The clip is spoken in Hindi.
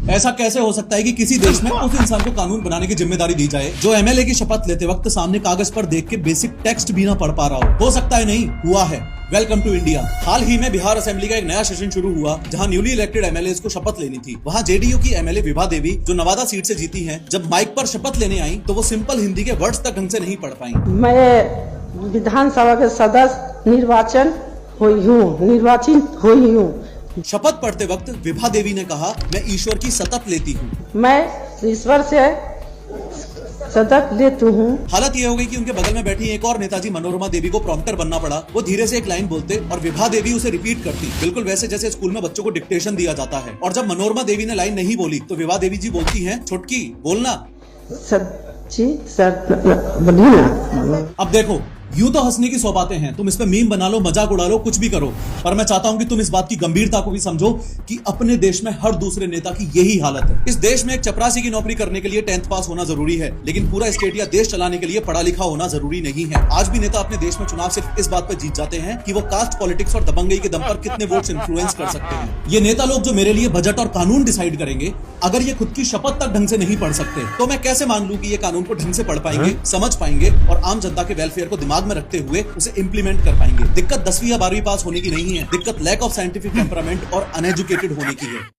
ऐसा कैसे हो सकता है कि किसी देश में उस इंसान को कानून बनाने की जिम्मेदारी दी जाए जो एमएलए की शपथ लेते वक्त सामने कागज पर देख के बेसिक टेक्स्ट भी ना पढ़ पा रहा हो सकता है नहीं हुआ है। Welcome to India. हाल ही में बिहार असेंबली का एक नया सेशन शुरू हुआ जहां न्यूली इलेक्टेड एमएलए को शपथ लेनी थी। वहां जेडीयू की एमएलए विभा देवी जो नवादा सीट से जीती हैं, जब माइक पर शपथ लेने आई तो वो सिंपल हिंदी के वर्ड्स तक ढंग से नहीं पढ़ पाई। मैं विधानसभा के सदस्य निर्वाचित हुई हूँ। शपथ पढ़ते वक्त विभा देवी ने कहा, मैं ईश्वर की शपथ लेती हूँ। मैं ईश्वर से शपथ लेती हूँ। हालत ये हो गई कि उनके बगल में बैठी एक और नेताजी मनोरमा देवी को प्रॉम्प्टर बनना पड़ा। वो धीरे से एक लाइन बोलते और विभा देवी उसे रिपीट करती, बिल्कुल वैसे जैसे स्कूल में बच्चों को डिक्टेशन दिया जाता है। और जब मनोरमा देवी ने लाइन नहीं बोली तो विभा देवी जी बोलती हैं, छुटकी बोलना। अब देखो, यूं तो हंसने की 100 बातें हैं, तुम इस पे मीम बना लो, मजाक उड़ा लो, कुछ भी करो, पर मैं चाहता हूं कि तुम इस बात की गंभीरता को भी समझो कि अपने देश में हर दूसरे नेता की यही हालत है। इस देश में एक चपरासी की नौकरी करने के लिए 10th पास होना जरूरी है, लेकिन पूरा स्टेट या देश चलाने के लिए पढ़ा लिखा होना जरूरी नहीं है। आज भी नेता अपने देश में चुनाव सिर्फ इस बात पर जीत जाते हैं कि वो कास्ट पॉलिटिक्स और दबंगई के दम पर कितने वोट्स इन्फ्लुएंस कर सकते हैं। ये नेता लोग जो मेरे लिए बजट और कानून डिसाइड करेंगे, अगर ये खुद की शपथ तक ढंग से नहीं पढ़ सकते तो मैं कैसे मान लूं कि ये कानून को ढंग से पढ़ पाएंगे, समझ पाएंगे और आम जनता के वेलफेयर को दिमाग में रखते हुए उसे इंप्लीमेंट कर पाएंगे। दिक्कत 10वीं या 12वीं पास होने की नहीं है, दिक्कत लैक ऑफ साइंटिफिक टेम्परामेंट और अनएजुकेटेड होने की है।